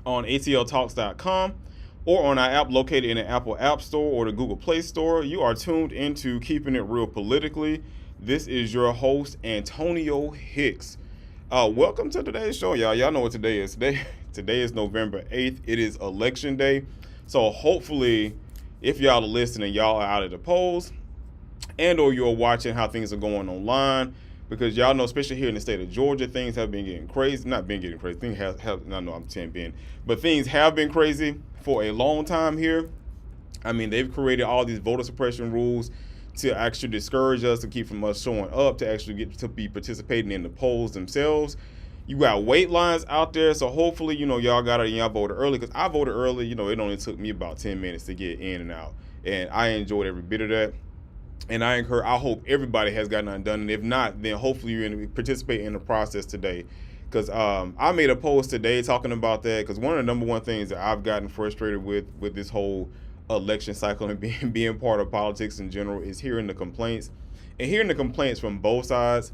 on atltalks.com or on our app located in the Apple App Store or the Google Play Store. You are tuned into Keeping It Real Politically. This is your host, Antonio Hicks. Welcome to today's show, y'all. Y'all know what today is. Today is November 8th. It is election day. So hopefully, if y'all are listening, y'all are out at the polls and or you're watching how things are going online, because y'all know, especially here in the state of Georgia, things have been getting crazy. Not been getting crazy. Things have I know I'm saying been, but things have been crazy for a long time here. I mean, they've created all these voter suppression rules to actually discourage us, to keep from us showing up, to actually get to be participating in the polls themselves. You got wait lines out there, so hopefully, y'all got it and y'all voted early, because I voted early. It only took me about 10 minutes to get in and out, and I enjoyed every bit of that. And I hope everybody has gotten undone, and if not, then hopefully you're going to participate in the process today. Because I made a post today talking about that, because one of the number one things that I've gotten frustrated with this whole election cycle and being part of politics in general is hearing the complaints from both sides.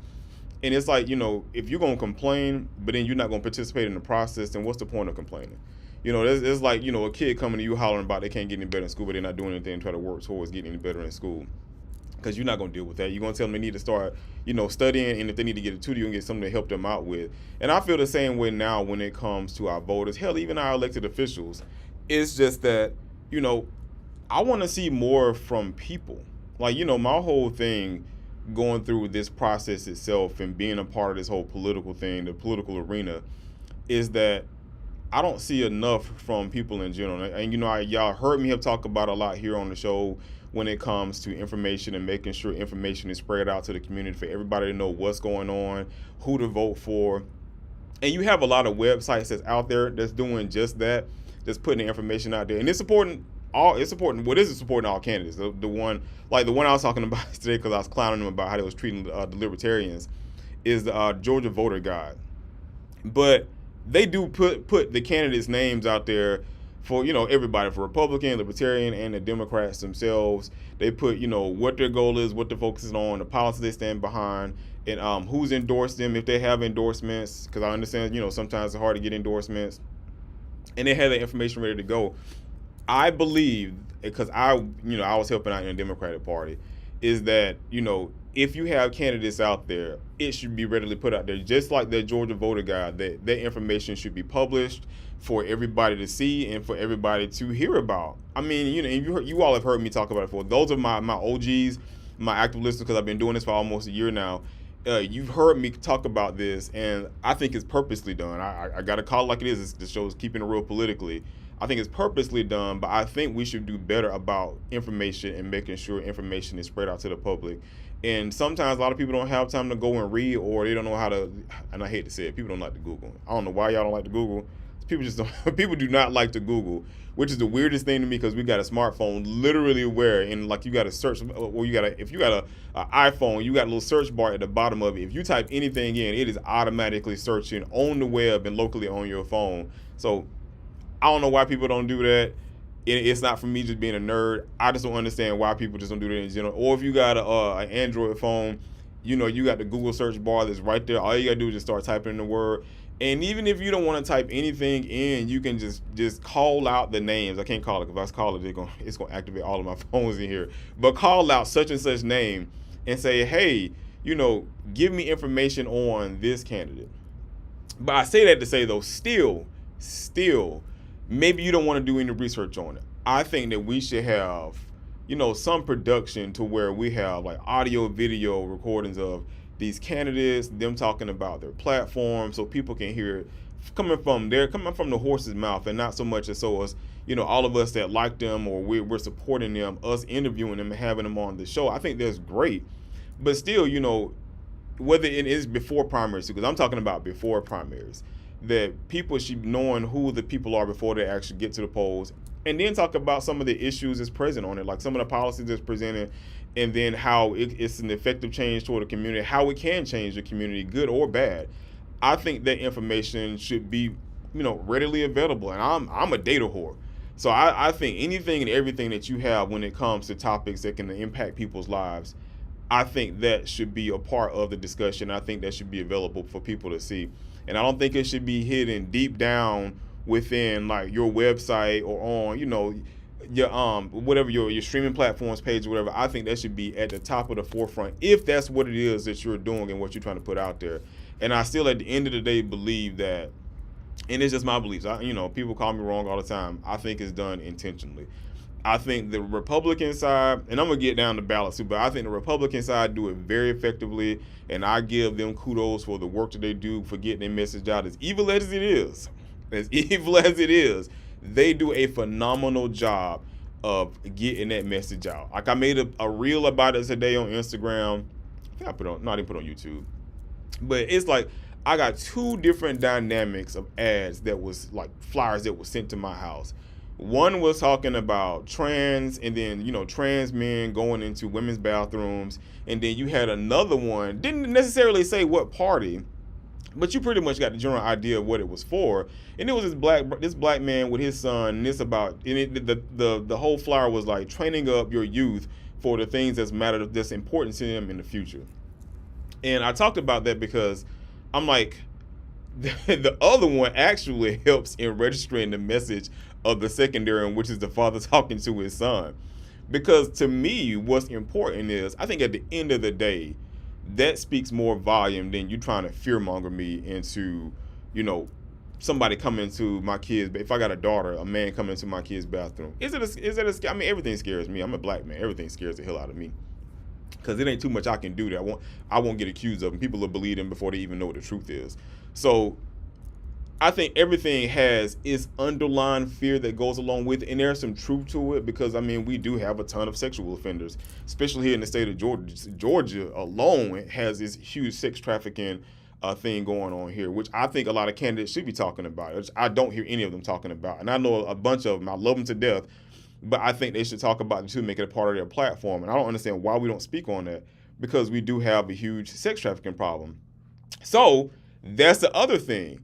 And it's like, if you're going to complain, but then you're not going to participate in the process, then what's the point of complaining? It's like, a kid coming to you hollering about they can't get any better in school, but they're not doing anything to try to work towards getting any better in school. Because you're not going to deal with that. You're going to tell them they need to start, studying, and if they need to get a tutor, you can get something to help them out with. And I feel the same way now when it comes to our voters. Hell, even our elected officials. It's just that, I want to see more from people. Like, my whole thing going through this process itself and being a part of this whole political thing, the political arena, is that I don't see enough from people in general. And, y'all heard me have talked about a lot here on the show when it comes to information and making sure information is spread out to the community for everybody to know what's going on, who to vote for. And you have a lot of websites that's out there that's doing just that, that's putting the information out there. And it's supporting all candidates. The one I was talking about today, because I was clowning them about how they was treating the libertarians, is the Georgia voter guide. But they do put the candidates' names out there for, everybody, for Republican, Libertarian, and the Democrats themselves. They put, what their goal is, what they're focusing on, the policies they stand behind, and who's endorsed them, if they have endorsements, because I understand, sometimes it's hard to get endorsements. And they have that information ready to go. I believe, because I was helping out in the Democratic Party, is that, if you have candidates out there, it should be readily put out there, just like the Georgia voter guide. That information should be published for everybody to see and for everybody to hear about. I mean, you all have heard me talk about it before. Those are my OGs, my active listeners, because I've been doing this for almost a year now. You've heard me talk about this, and I think it's purposely done. I got to call it like it is. This show is Keeping It Real Politically. I think it's purposely done, but I think we should do better about information and making sure information is spread out to the public. And sometimes a lot of people don't have time to go and read, or they don't know how to, and I hate to say it, people don't like to Google. I don't know why y'all don't like to Google. People do not like to Google, which is the weirdest thing to me, because we got a smartphone literally where, and like you got to search, or if you got a iPhone, you got a little search bar at the bottom of it. If you type anything in, it is automatically searching on the web and locally on your phone. So I don't know why people don't do that. It's not for me just being a nerd. I just don't understand why people just don't do that in general. Or if you got an Android phone, you got the Google search bar that's right there. All you got to do is just start typing in the word. And even if you don't want to type anything in, you can just call out the names. I can't call it, because if I call it, it's going to activate all of my phones in here. But call out such and such name and say, hey, give me information on this candidate. But I say that to say, though, still, maybe you don't want to do any research on it. I think that we should have, some production to where we have like audio, video recordings of these candidates, them talking about their platform, so people can hear it coming from the horse's mouth, and not so much as so as, all of us that like them, or we're supporting them, us interviewing them and having them on the show. I think that's great. But still, whether it is before primaries, because I'm talking about before primaries, that people should be knowing who the people are before they actually get to the polls, and then talk about some of the issues that's present on it, like some of the policies that's presented, and then how it's an effective change toward the community, how it can change the community, good or bad. I think that information should be, readily available. And I'm a data whore. So I think anything and everything that you have when it comes to topics that can impact people's lives, I think that should be a part of the discussion. I think that should be available for people to see. And I don't think it should be hidden deep down within like your website or on, your whatever your streaming platforms page or whatever. I think that should be at the top of the forefront if that's what it is that you're doing and what you're trying to put out there. And I still at the end of the day believe that, and it's just my beliefs. People call me wrong all the time. I think it's done intentionally. I think the Republican side, and I'm gonna get down to Ballot too, but I think the Republican side do it very effectively, and I give them kudos for the work that they do for getting their message out. As evil as it is, they do a phenomenal job of getting that message out. Like I made a reel about it today on Instagram. I think I put on, no, I didn't put it on YouTube, but it's like I got two different dynamics of ads that was like flyers that was sent to my house. One was talking about trans, and then trans men going into women's bathrooms, and then you had another one, didn't necessarily say what party, but you pretty much got the general idea of what it was for. And it was this black man with his son, and the whole flyer was like training up your youth for the things that's important to them in the future. And I talked about that because I'm like, the other one actually helps in registering the message of the secondary, which is the father talking to his son. Because to me, what's important is, I think at the end of the day, that speaks more volume than you trying to fearmonger me into, somebody coming into my kids. If I got a daughter, a man coming into my kid's bathroom. Is it a I mean, everything scares me. I'm a black man. Everything scares the hell out of me. Because it ain't too much I can do that I won't get accused of, and people will believe them before they even know what the truth is. So I think everything has its underlying fear that goes along with it, and there's some truth to it, because we do have a ton of sexual offenders, especially here in the state of Georgia. Georgia alone has this huge sex trafficking thing going on here, which I think a lot of candidates should be talking about, which I don't hear any of them talking about. And I know a bunch of them, I love them to death, but I think they should talk about it too, make it a part of their platform. And I don't understand why we don't speak on that, because we do have a huge sex trafficking problem. So that's the other thing.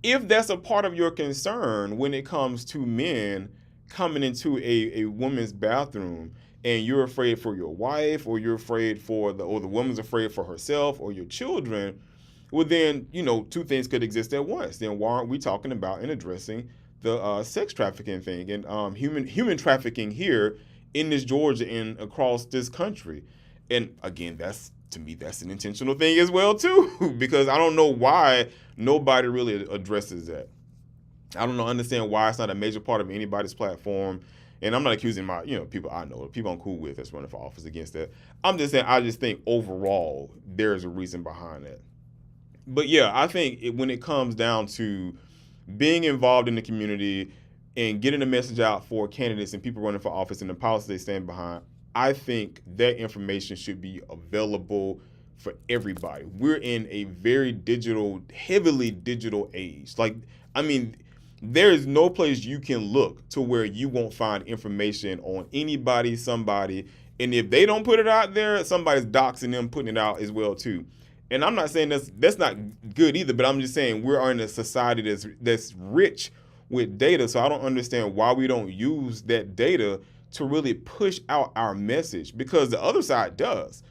If that's a part of your concern when it comes to men coming into a woman's bathroom, and you're afraid for your wife, or you're afraid or the woman's afraid for herself or your children, well then, two things could exist at once. Then why aren't we talking about and addressing the sex trafficking thing and human trafficking here in this Georgia and across this country? And again, to me, that's an intentional thing as well too, because I don't know why nobody really addresses that. I don't understand why it's not a major part of anybody's platform. And I'm not accusing people I know, people I'm cool with that's running for office against that. I'm just saying, I just think overall there's a reason behind that. But yeah, I think when it comes down to being involved in the community and getting the message out for candidates and people running for office and the policies they stand behind, I think that information should be available for everybody. We're in a very heavily digital age. There is no place you can look to where you won't find information on anybody, somebody, and if they don't put it out there, somebody's doxing them, putting it out as well too. And I'm not saying that's not good either, but I'm just saying we're in a society that's rich with data, so I don't understand why we don't use that data to really push out our message, because the other side does.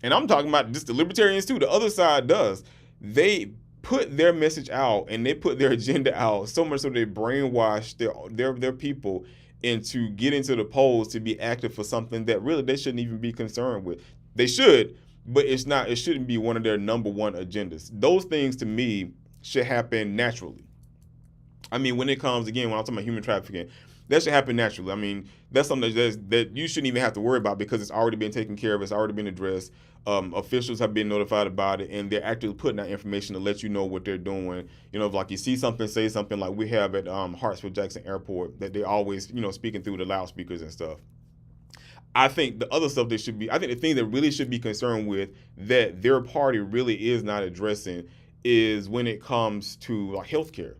And I'm talking about just the libertarians too. The other side does. They put their message out and they put their agenda out so much so they brainwash their people into get into the polls to be active for something that really they shouldn't even be concerned with. They should, but it shouldn't be one of their number one agendas. Those things to me should happen naturally. When it comes, again, when I'm talking about human trafficking, that should happen naturally. That's something that you shouldn't even have to worry about, because it's already been taken care of. It's already been addressed. Officials have been notified about it, and they're actually putting out information to let you know what they're doing. Like you see something, say something, like we have at Hartsfield-Jackson Airport, that they always, speaking through the loudspeakers and stuff. I think the other stuff I think the thing that really should be concerned with that their party really is not addressing is when it comes to like healthcare.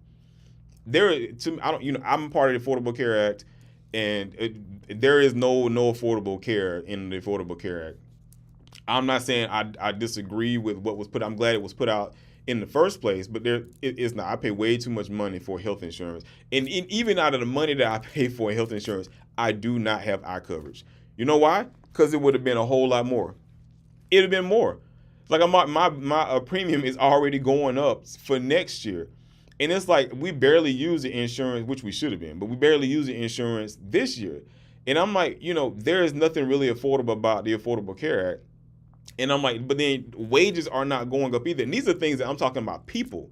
I'm part of the Affordable Care Act, and there is no affordable care in the Affordable Care Act. I'm not saying I disagree with what was put. I'm glad it was put out in the first place, but it is not. I pay way too much money for health insurance, and even out of the money that I pay for health insurance, I do not have eye coverage. You know why? Because it would have been a whole lot more. It'd have been more. Like my premium is already going up for next year. And it's like we barely use the insurance, which we should have been, but we barely use the insurance this year. And I'm like, there is nothing really affordable about the Affordable Care Act. And I'm like, but then wages are not going up either. And these are things that I'm talking about people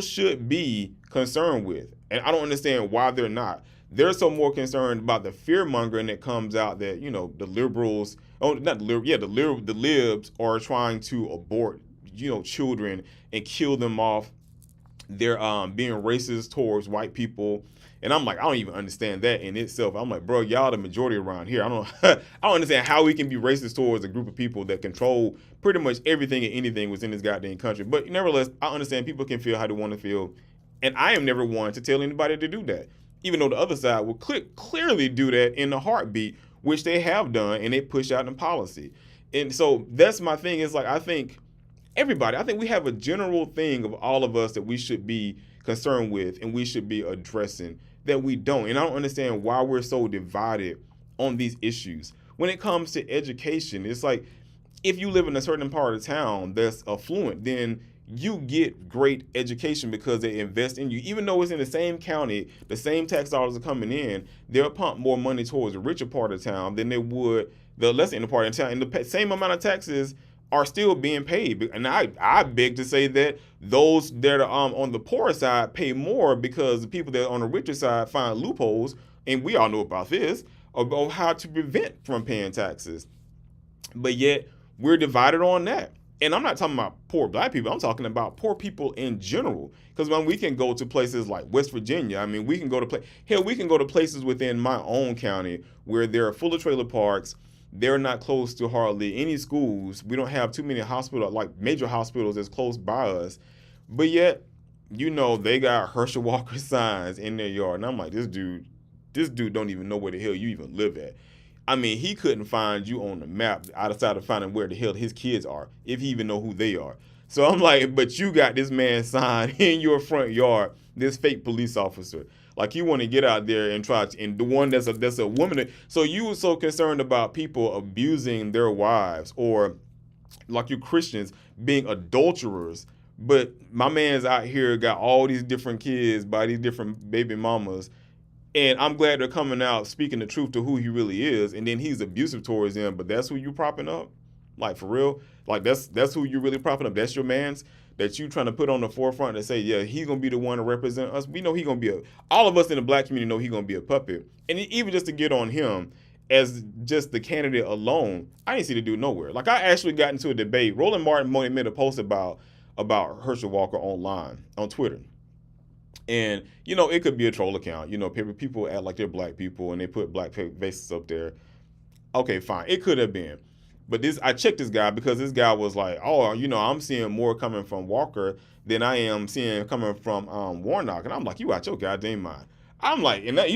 should be concerned with. And I don't understand why they're not. They're so more concerned about the fear mongering that comes out that, the liberals, oh, not the liberals, yeah, the libs are trying to abort, children and kill them off. They're being racist towards white people. And I'm like, I don't even understand that in itself. I'm like, bro, y'all the majority around here. I don't I don't understand how we can be racist towards a group of people that control pretty much everything and anything within this goddamn country. But nevertheless, I understand people can feel how they want to feel. And I am never one to tell anybody to do that. Even though the other side will clearly do that in a heartbeat, which they have done, and they push out in policy. And so that's my thing. Is like, I think we have a general thing of all of us that we should be concerned with and we should be addressing that we don't. And I don't understand why we're so divided on these issues. When it comes to education, it's like if you live in a certain part of town that's affluent, then you get great education because they invest in you. Even though it's in the same county, the same tax dollars are coming in, they'll pump more money towards the richer part of town than they would the lesser in the part of town. And the same amount of taxes are still being paid. And I beg to say that those that are on the poorer side pay more because the people that are on the richer side find loopholes, and we all know about this, of how to prevent from paying taxes. But yet, we're divided on that. And I'm not talking about poor black people. I'm talking about poor people in general. Because when we can go to places like West Virginia, I mean, we can go to places within my own county where there are full of trailer parks. They're not close to hardly any schools. We don't have too many hospitals, like major hospitals that's close by us. But yet, they got Herschel Walker signs in their yard. And I'm like, this dude don't even know where the hell you even live at. I mean, he couldn't find you on the map outside of finding where the hell his kids are, if he even know who they are. So I'm like, but you got this man sign in your front yard, this fake police officer. Like, you want to get out there and try to, and the one that's a woman. So you were so concerned about people abusing their wives, or like you Christians being adulterers. But my man's out here got all these different kids by these different baby mamas. And I'm glad they're coming out speaking the truth to who he really is. And then he's abusive towards them, but that's who you propping up? Like, for real? Like, that's who you really propping up? That's your man's that you trying to put on the forefront and say, yeah, he's going to be the one to represent us. We know he's going to be all of us in the black community know he's going to be a puppet. And even just to get on him as just the candidate alone, I didn't see the dude nowhere. Like, I actually got into a debate. Roland Martin made a post about Herschel Walker online, on Twitter. And, it could be a troll account. People act like they're black people and they put black faces up there. Okay, fine. It could have been. But I checked this guy because this guy was like, oh, I'm seeing more coming from Walker than I am seeing coming from Warnock. And I'm like, you out your goddamn mind. I'm like, and that,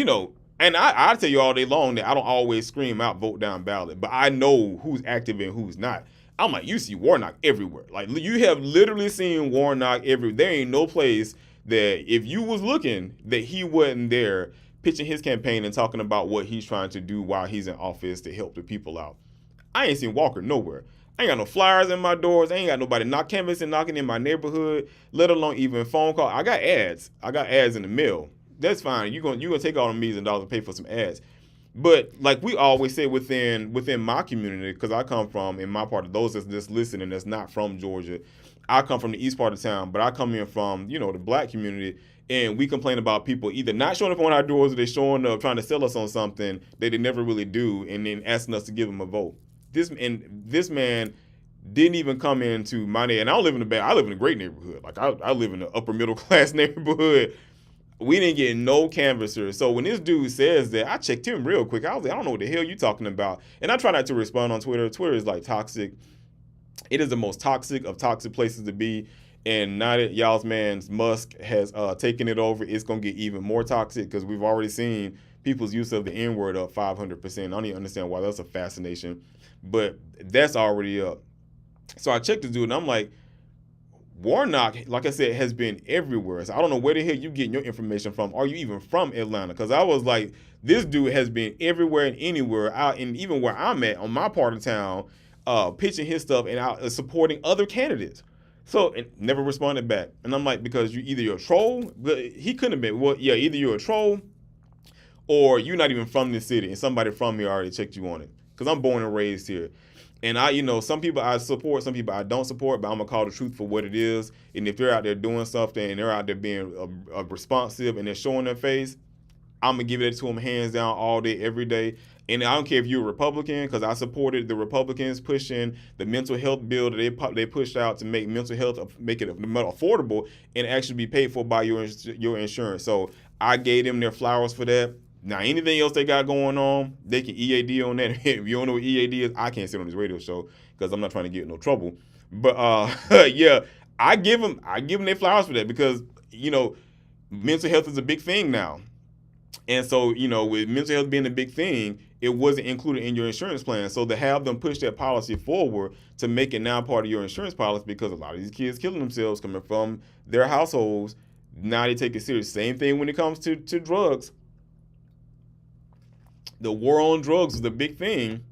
and I tell you all day long that I don't always scream out vote down ballot, but I know who's active and who's not. I'm like, you see Warnock everywhere. Like, you have literally seen Warnock everywhere. There ain't no place that if you was looking that he wasn't there pitching his campaign and talking about what he's trying to do while he's in office to help the people out. I ain't seen Walker nowhere. I ain't got no flyers in my doors. I ain't got nobody knocking in my neighborhood, let alone even phone call. I got ads in the mail. That's fine. You're gonna take all the millions of dollars and pay for some ads. But like we always say within my community, because I come from, in my part of those that's just listening that's not from Georgia, I come from the east part of town, but I come in from, the black community, and we complain about people either not showing up on our doors or they're showing up trying to sell us on something that they never really do, and then asking us to give them a vote. This man didn't even come into my neighborhood, and I live in a great neighborhood. Like I live in an upper middle class neighborhood. We didn't get no canvassers. So when this dude says that, I checked him real quick. I was like, I don't know what the hell you talking about. And I try not to respond on Twitter. Twitter is like toxic. It is the most toxic of toxic places to be. And now that y'all's man's Musk has taken it over, it's going to get even more toxic because we've already seen people's use of the N-word up 500%. I don't even understand why that's a fascination. But that's already up. So I checked this dude and I'm like, Warnock, like I said, has been everywhere. So I don't know where the hell you getting your information from. Are you even from Atlanta? Because I was like, this dude has been everywhere and anywhere out, and even where I'm at on my part of town, pitching his stuff and out supporting other candidates. So and never responded back. And I'm like, because you're a troll. But he couldn't have been. Well, yeah, either you're a troll or you're not even from the city and somebody from here already checked you on it. Because I'm born and raised here. And some people I support, some people I don't support, but I'm gonna call the truth for what it is. And if they're out there doing something and they're out there being responsive and they're showing their face, I'm gonna give it to them hands down all day, every day. And I don't care if you're a Republican, because I supported the Republicans pushing the mental health bill that they pushed out to make mental health, make it more affordable and actually be paid for by your insurance. So I gave them their flowers for that. Now, anything else they got going on, they can EAD on that. If you don't know what EAD is, I can't sit on this radio show because I'm not trying to get in no trouble. But yeah, I give them their flowers for that because mental health is a big thing now. And so, with mental health being a big thing, it wasn't included in your insurance plan. So to have them push that policy forward to make it now part of your insurance policy, because a lot of these kids killing themselves coming from their households, now they take it serious. Same thing when it comes to drugs. The war on drugs is a big thing.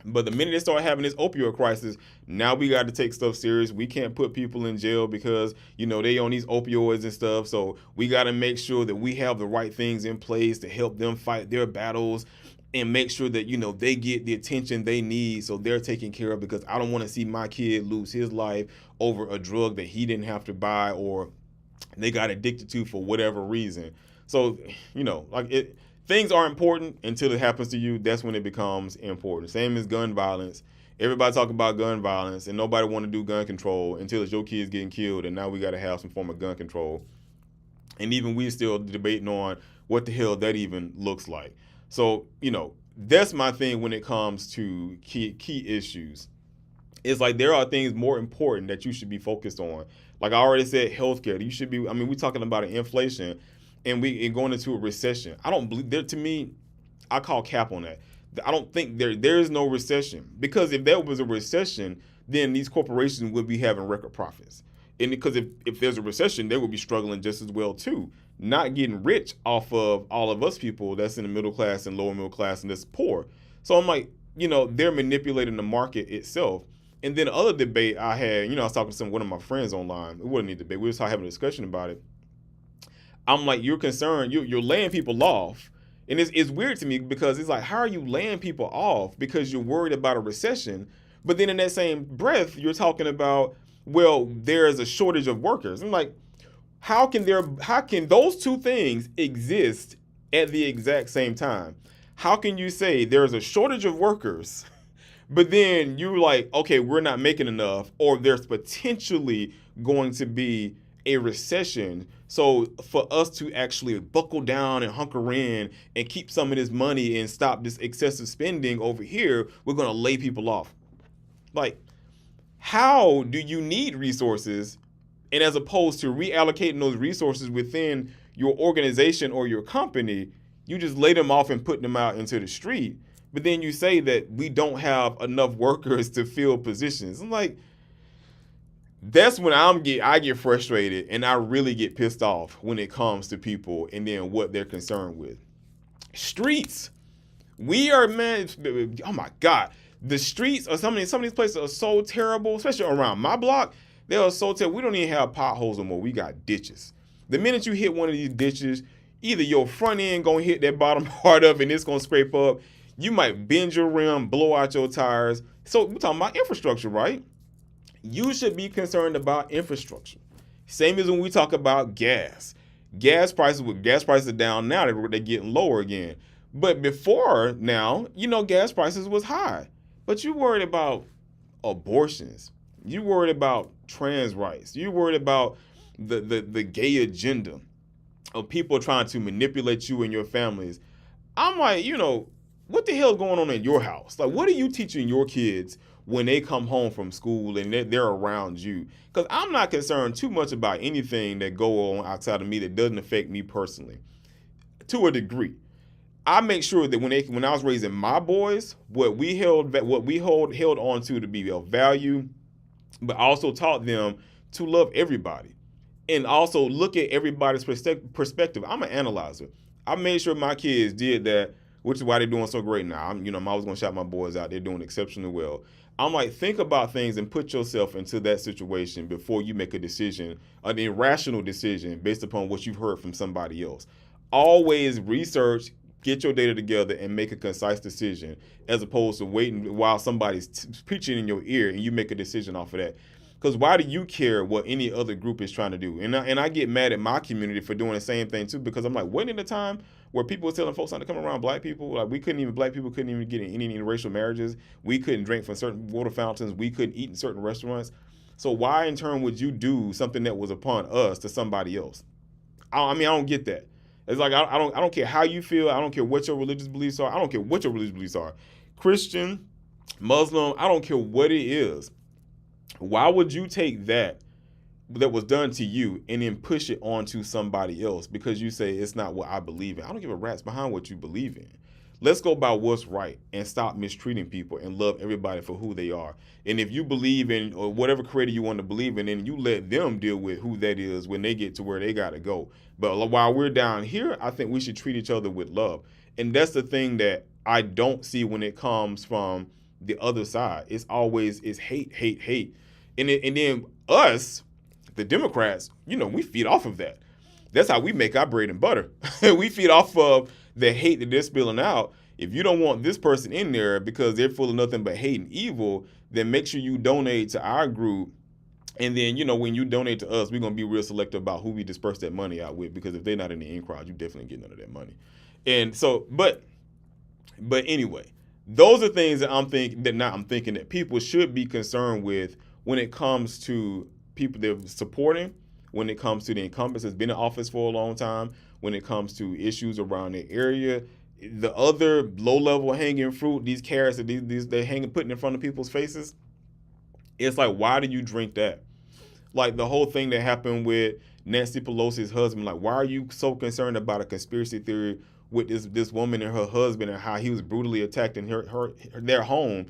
But the minute they start having this opioid crisis, now we got to take stuff serious. We can't put people in jail because, they on these opioids and stuff. So we got to make sure that we have the right things in place to help them fight their battles and make sure that, they get the attention they need so they're taken care of, because I don't want to see my kid lose his life over a drug that he didn't have to buy or they got addicted to for whatever reason. So, things are important until it happens to you. That's when it becomes important. Same as gun violence. Everybody talk about gun violence and nobody want to do gun control until it's your kids getting killed, and now we got to have some form of gun control. And even we still debating on what the hell that even looks like. So, that's my thing when it comes to key issues. It's like there are things more important that you should be focused on. Like I already said, healthcare. You should be, we're talking about inflation and going into a recession. I don't believe there. To me, I call cap on that. I don't think there is no recession, because if there was a recession, then these corporations would be having record profits. And because if there's a recession, they would be struggling just as well too, not getting rich off of all of us people that's in the middle class and lower middle class and that's poor. So I'm like, they're manipulating the market itself. And then the other debate I had, I was talking to one of my friends online. It wasn't a debate. We were just having a discussion about it. I'm like, you're concerned, you're laying people off. And it's weird to me because it's like, how are you laying people off because you're worried about a recession? But then in that same breath, you're talking about, well, there's a shortage of workers. I'm like, how can those two things exist at the exact same time? How can you say there's a shortage of workers, but then you're like, okay, we're not making enough, or there's potentially going to be a recession. So for us to actually buckle down and hunker in and keep some of this money and stop this excessive spending over here, we're going to lay people off. Like, how do you need resources? And as opposed to reallocating those resources within your organization or your company, you just lay them off and put them out into the street. But then you say that we don't have enough workers to fill positions. I'm like, that's when I get frustrated and I really get pissed off when it comes to people and then what they're concerned with. Streets. We are, man, oh my God. The streets or some of these places are so terrible, especially around my block. They are so terrible. We don't even have potholes anymore. We got ditches. The minute you hit one of these ditches, either your front end gonna hit that bottom part of it and it's gonna scrape up. You might bend your rim, blow out your tires. So we're talking about infrastructure, right? You should be concerned about infrastructure. Same as when we talk about gas. Gas prices are down now, they're getting lower again. But before now, gas prices was high. But you worried about abortions. You worried about trans rights. You worried about the gay agenda of people trying to manipulate you and your families. I'm like, what the hell is going on in your house? Like, what are you teaching your kids when they come home from school and they're around you? Because I'm not concerned too much about anything that go on outside of me that doesn't affect me personally. To a degree, I make sure that when I was raising my boys, what we held on to be of value, but also taught them to love everybody and also look at everybody's perspective. I'm an analyzer. I made sure my kids did that, which is why they're doing so great now. I'm always going to shout my boys out. They're doing exceptionally well. I'm like, think about things and put yourself into that situation before you make a decision, an irrational decision based upon what you've heard from somebody else. Always research, get your data together, and make a concise decision, as opposed to waiting while somebody's preaching in your ear and you make a decision off of that. Because why do you care what any other group is trying to do? And I get mad at my community for doing the same thing too, because I'm like, wasn't it a time where people were telling folks not to come around black people? Like black people couldn't even get in any interracial marriages. We couldn't drink from certain water fountains. We couldn't eat in certain restaurants. So why in turn would you do something that was upon us to somebody else? I mean, I don't get that. It's like I don't care how you feel. I don't care what your religious beliefs are. I don't care what your religious beliefs are. Christian, Muslim, I don't care what it is. Why would you take that was done to you and then push it on to somebody else because you say it's not what I believe in? I don't give a rat's behind what you believe in. Let's go by what's right and stop mistreating people and love everybody for who they are. And if you believe in or whatever creator you want to believe in, then you let them deal with who that is when they get to where they got to go. But while we're down here, I think we should treat each other with love. And that's the thing that I don't see when it comes from the other side. It's always hate, hate, hate. And then us, the Democrats, we feed off of that. That's how we make our bread and butter. We feed off of the hate that they're spilling out. If you don't want this person in there because they're full of nothing but hate and evil, then make sure you donate to our group. And then, when you donate to us, we're going to be real selective about who we disperse that money out with, because if they're not in the in crowd, you definitely get none of that money. And so, but anyway, those are things that I'm thinking that people should be concerned with when it comes to people they're supporting, when it comes to the incumbents that's been in office for a long time, when it comes to issues around the area, the other low-level hanging fruit, these carrots that they're putting in front of people's faces. It's like, why do you drink that? Like the whole thing that happened with Nancy Pelosi's husband. Like, why are you so concerned about a conspiracy theory with this woman and her husband and how he was brutally attacked in their home?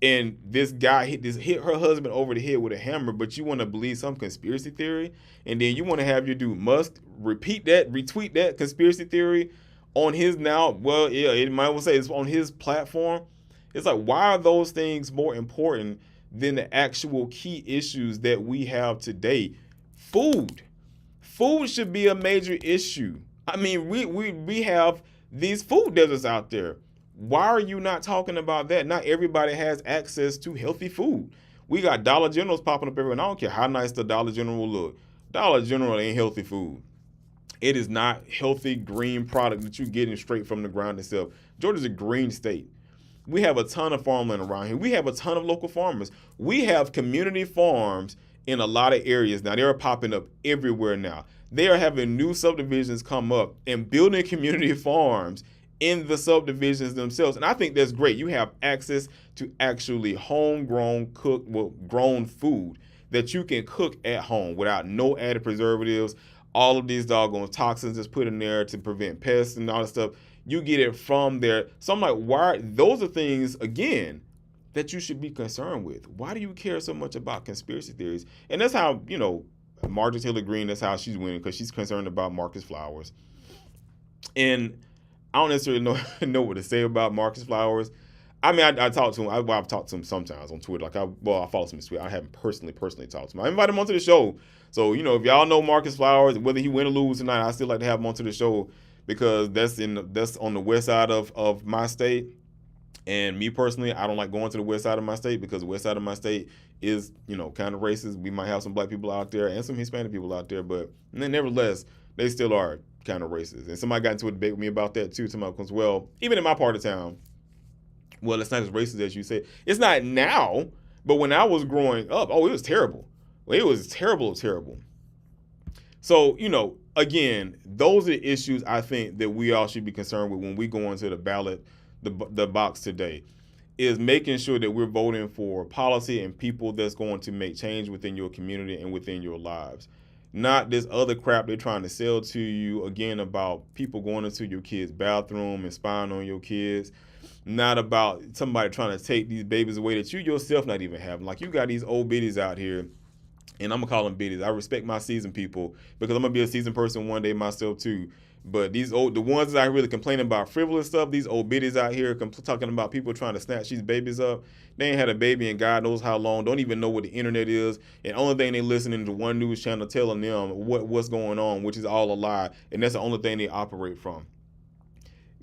And this guy hit her husband over the head with a hammer, but you want to believe some conspiracy theory, and then you want to have your dude Musk retweet that conspiracy theory on his it might well say it's on his platform. It's like, why are those things more important than the actual key issues that we have today? Food should be a major issue. I mean, we have these food deserts out there. Why are you not talking about that? Not everybody has access to healthy food. We got Dollar Generals popping up everywhere, and I don't care how nice the Dollar General will look. Dollar General ain't healthy food. It is not healthy green product that you're getting straight from the ground itself. Georgia's a green state. We have a ton of farmland around here. We have a ton of local farmers. We have community farms in a lot of areas now. They're popping up everywhere now. They are having new subdivisions come up and building community farms in the subdivisions themselves. And I think that's great. You have access to actually homegrown grown food that you can cook at home without no added preservatives. All of these doggone toxins that's put in there to prevent pests and all that stuff. You get it from there. So I'm like, why? Those are things, again, that you should be concerned with. Why do you care so much about conspiracy theories? And that's how, Marjorie Taylor Greene, that's how she's winning, because she's concerned about Marcus Flowers. And I don't necessarily know what to say about Marcus Flowers. I mean, I talked to him. I've talked to him sometimes on Twitter. I follow some Twitter. I haven't personally talked to him. I invited him onto the show. So, if y'all know Marcus Flowers, whether he win or lose tonight, I still like to have him onto the show, because that's on the west side of my state. And me personally, I don't like going to the west side of my state, because the west side of my state is, kind of racist. We might have some black people out there and some Hispanic people out there, but nevertheless, they still are kind of racist. And somebody got into a debate with me about that too. Because, well, even in my part of town, well, it's not as racist as you say. It's not now, but when I was growing up, it was terrible. Well, it was terrible. So, again, those are the issues I think that we all should be concerned with when we go into the ballot, the box today, is making sure that we're voting for policy and people that's going to make change within your community and within your lives. Not this other crap they're trying to sell to you, again, about people going into your kids' bathroom and spying on your kids. Not about somebody trying to take these babies away that you yourself not even having. Like, you got these old biddies out here, and I'm going to call them biddies. I respect my seasoned people, because I'm going to be a seasoned person one day myself too. But the ones that I really complaining about frivolous stuff, these old biddies out here talking about people trying to snatch these babies up. They ain't had a baby in God knows how long. Don't even know what the internet is. And only thing they listening to one news channel telling them what's going on, which is all a lie. And that's the only thing they operate from.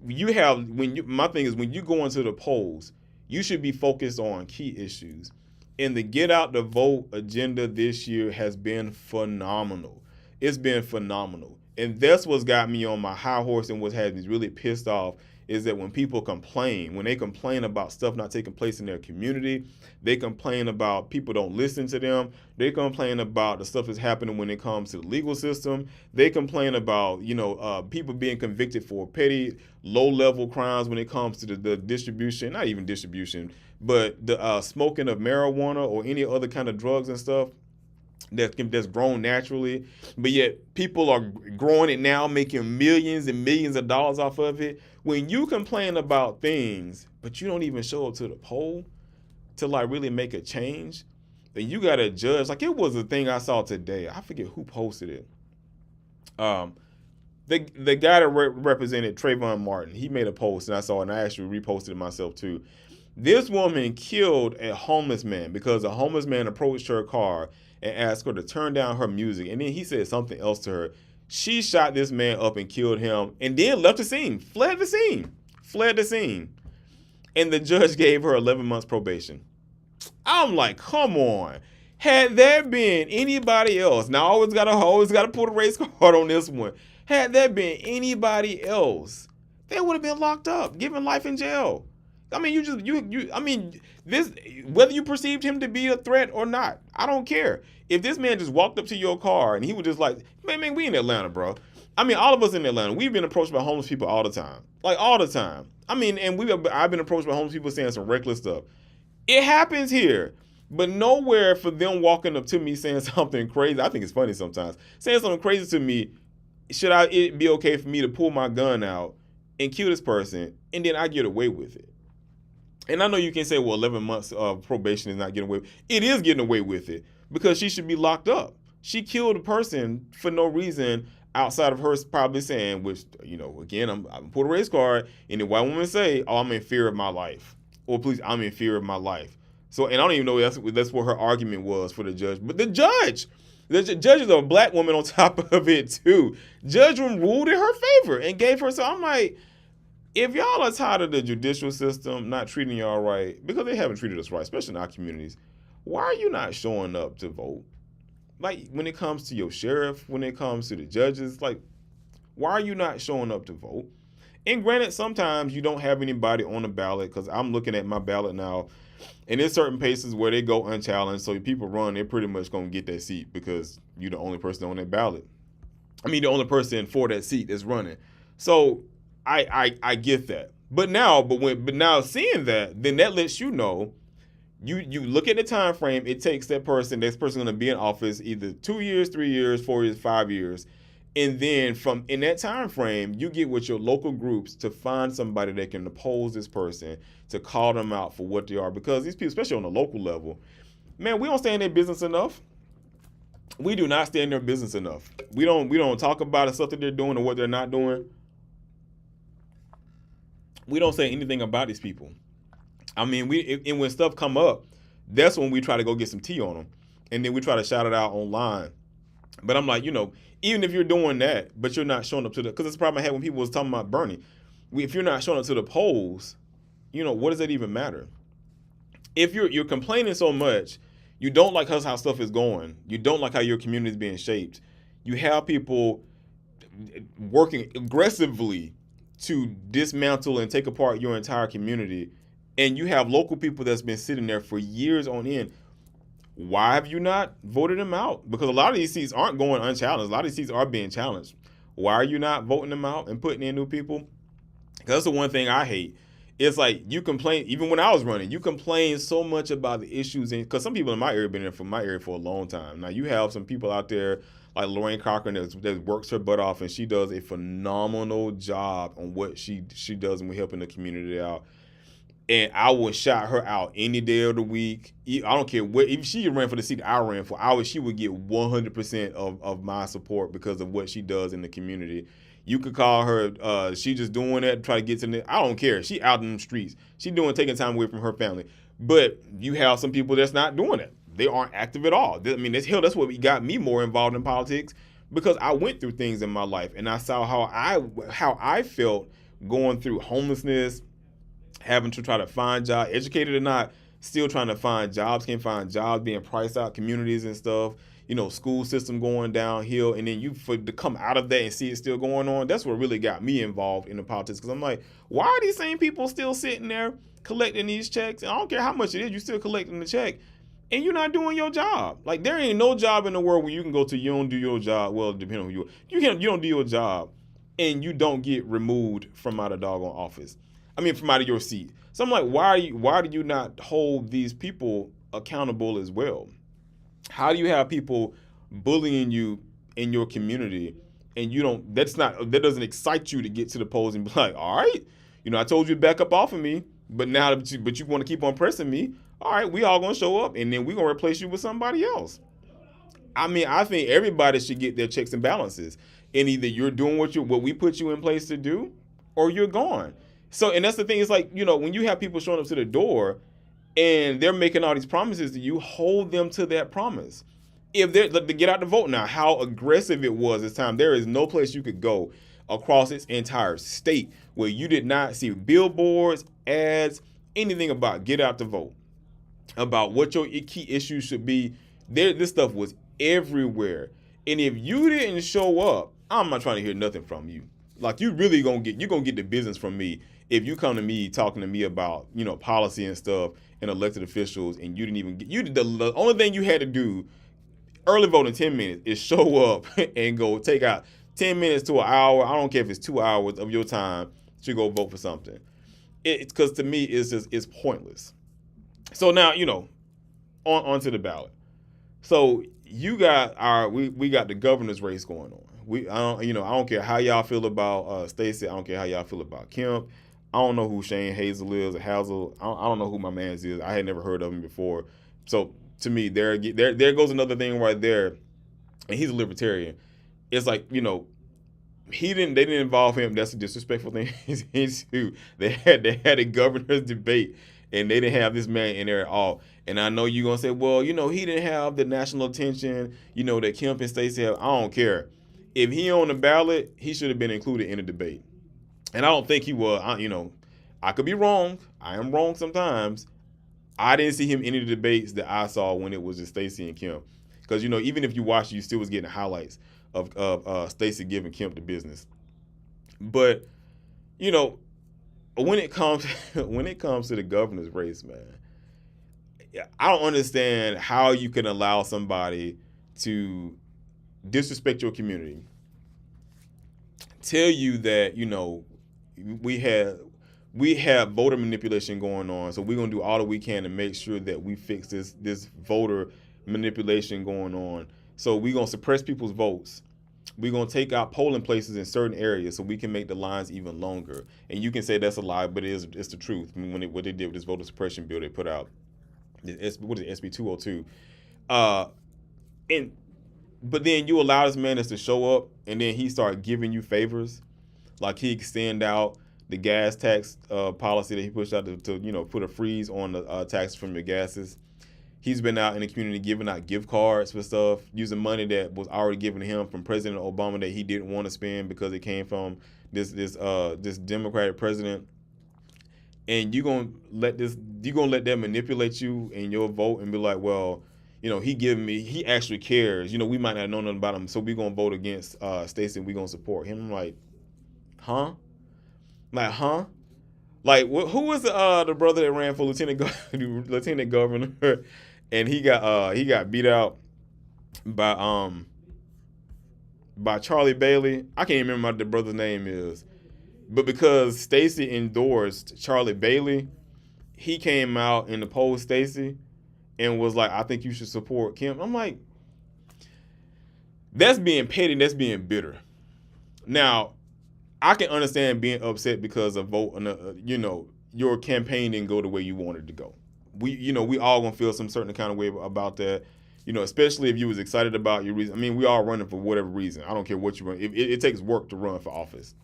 My thing is, when you go into the polls, you should be focused on key issues. And the get out the vote agenda this year has been phenomenal. It's been phenomenal. And that's what's got me on my high horse, and what has me really pissed off is that when people complain, when they complain about stuff not taking place in their community, they complain about people don't listen to them, they complain about the stuff that's happening when it comes to the legal system, they complain about, people being convicted for petty, low-level crimes when it comes to the distribution, not even distribution, but the smoking of marijuana or any other kind of drugs and stuff that's grown naturally, but yet people are growing it now, making millions and millions of dollars off of it. When you complain about things, but you don't even show up to the poll to really make a change, then you got to judge. Like, it was a thing I saw today. I forget who posted it. The guy that represented Trayvon Martin, he made a post, and I saw it, and I actually reposted it myself too. This woman killed a homeless man because a homeless man approached her car and asked her to turn down her music. And then he said something else to her. She shot this man up and killed him, and then left the scene, fled the scene. And the judge gave her 11 months probation. I'm like, come on. Had there been anybody else, now I always gotta put a race card on this one. Had there been anybody else, they would have been locked up, given life in jail. I mean, this, whether you perceived him to be a threat or not, I don't care. If this man just walked up to your car and he was just like, man, we in Atlanta, bro. I mean, all of us in Atlanta, we've been approached by homeless people all the time. Like, all the time. I mean, and I've been approached by homeless people saying some reckless stuff. It happens here, but nowhere for them walking up to me saying something crazy. I think it's funny sometimes. Saying something crazy to me, it be okay for me to pull my gun out and kill this person, and then I get away with it? And I know you can say, well, 11 months of probation is not getting away with it. It is getting away with it, because she should be locked up. She killed a person for no reason outside of her probably saying, which, again, I'm put a race card, and the white woman say, oh, I'm in fear of my life. Or please, I'm in fear of my life. So, and I don't even know if that's what her argument was for the judge. But the judge is a black woman on top of it too. Judge ruled in her favor and gave her, so I'm like, if y'all are tired of the judicial system not treating y'all right, because they haven't treated us right, especially in our communities, why are you not showing up to vote? Like, when it comes to your sheriff, when it comes to the judges, like, why are you not showing up to vote? And granted, sometimes you don't have anybody on the ballot, because I'm looking at my ballot now, and there's certain places where they go unchallenged, so if people run, they're pretty much going to get that seat because you're the only person on that ballot. I mean, the only person for that seat is running. So I get that. But now seeing that, then that lets you know, you look at the time frame it takes that person going to be in office either 2 years, 3 years, 4 years, 5 years. And then from in that time frame, you get with your local groups to find somebody that can oppose this person, to call them out for what they are. Because these people, especially on the local level, man, we don't stay in their business enough. We do not stay in their business enough. We don't talk about the stuff that they're doing or what they're not doing. We don't say anything about these people. I mean, and when stuff come up, that's when we try to go get some tea on them, and then we try to shout it out online. But I'm like, even if you're doing that, but you're not showing up to because it's the problem I had when people was talking about Bernie. If you're not showing up to the polls, what does that even matter? If you're complaining so much, you don't like how stuff is going, you don't like how your community is being shaped, you have people working aggressively to dismantle and take apart your entire community, and you have local people that's been sitting there for years on end. Why have you not voted them out? Because a lot of these seats aren't going unchallenged. A lot of these seats are being challenged. Why are you not voting them out and putting in new people? Because that's the one thing I hate. It's like, you complain, even when I was running, you complain so much about the issues. Because some people in my area have been in my area for a long time. Now, you have some people out there like Lorraine Cochran that works her butt off, and she does a phenomenal job on what she does and we're helping the community out. And I would shout her out any day of the week. I don't care what, if she ran for the seat I ran for, she would get 100% of my support because of what she does in the community. You could call her, she just doing that to try to get to the, I don't care. She out in the streets. She taking time away from her family. But you have some people that's not doing it. They aren't active at all. I mean, that's what got me more involved in politics, because I went through things in my life and I saw how I felt going through homelessness, having to try to find jobs, educated or not, still trying to find jobs, can't find jobs, being priced out communities and stuff, school system going downhill. And then to come out of that and see it still going on, that's what really got me involved in the politics. Because I'm like, why are these same people still sitting there collecting these checks? And I don't care how much it is, you're still collecting the check. And you're not doing your job. Like, there ain't no job in the world where you can go to, you don't do your job. Well, depending on who you don't do your job and you don't get removed from out of doggone office. I mean, from out of your seat. So I'm like, why do you not hold these people accountable as well? How do you have people bullying you in your community and that doesn't excite you to get to the polls and be like, all right, I told you to back up off of me, but you want to keep on pressing me. All right, we all gonna show up and then we're gonna replace you with somebody else. I mean, I think everybody should get their checks and balances. And either you're doing what we put you in place to do, or you're gone. So, and that's the thing, it's like, when you have people showing up to the door and they're making all these promises to you, hold them to that promise. If they're to get out the vote now, how aggressive it was this time. There is no place you could go across its entire state where you did not see billboards, ads, anything about get out the vote, about what your key issues should be. This stuff was everywhere. And if you didn't show up, I'm not trying to hear nothing from you. Like, you're gonna get the business from me if you come to me talking to me about, policy and stuff and elected officials, and you didn't even get, the only thing you had to do, early vote in 10 minutes, is show up and go take out 10 minutes to an hour. I don't care if it's 2 hours of your time to go vote for something. Because to me, it's pointless. So now, on to the ballot. So you got we got the governor's race going on. I don't care how y'all feel about Stacey. I don't care how y'all feel about Kemp. I don't know who Shane Hazel is or Hazel. I don't know who my man's is. I had never heard of him before. So to me, there goes another thing right there. And he's a libertarian. It's like, they didn't involve him. That's a disrespectful thing to do. They had a governor's debate, and they didn't have this man in there at all. And I know you're going to say, well, he didn't have the national attention, that Kemp and Stacey have. I don't care. If he on the ballot, he should have been included in the debate. And I don't think he was. I could be wrong. I am wrong sometimes. I didn't see him in any of the debates that I saw when it was just Stacey and Kemp. Because, even if you watched, you still was getting highlights of Stacey giving Kemp the business. But, when it comes to the governor's race, man, I don't understand how you can allow somebody to disrespect your community, tell you that, we have voter manipulation going on, so we're going to do all that we can to make sure that we fix this voter manipulation going on. So we're going to suppress people's votes. We're going to take out polling places in certain areas so we can make the lines even longer. And you can say that's a lie, but it's the truth. I mean, what they did with this voter suppression bill they put out, what is it, SB 202. But then you allow this man to show up, and then he start giving you favors. Like, he extend out the gas tax policy that he pushed out to put a freeze on the taxes from your gases. He's been out in the community giving out gift cards for stuff, using money that was already given to him from President Obama that he didn't want to spend because it came from this Democratic president. And you're gonna let that manipulate you in your vote and be like, well, he actually cares. We might not know nothing about him, so we're gonna vote against Stacey and we're gonna support him. I'm like, huh? Like, who was the brother that ran for lieutenant governor, and he got beat out by Charlie Bailey. I can't even remember what the brother's name is, but because Stacey endorsed Charlie Bailey, he came out and opposed Stacey and was like, I think you should support Kim. I'm like, that's being petty. That's being bitter. Now, I can understand being upset because a vote, your campaign didn't go the way you wanted to go. We all gonna feel some certain kind of way about that. Especially if you was excited about your reason. I mean, we all running for whatever reason. I don't care what you run. It takes work to run for office.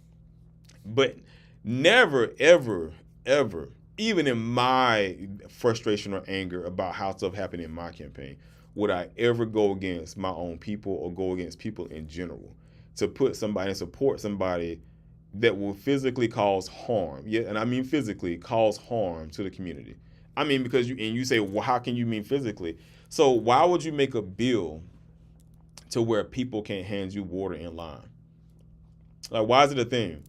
But never, ever, ever, even in my frustration or anger about how stuff happened in my campaign, would I ever go against my own people or go against people in general to put somebody and support somebody that will physically cause harm. Yeah, and I mean physically cause harm to the community. I mean, because you say, well, how can you mean physically? So why would you make a bill to where people can't hand you water in line? Like, why is it a thing?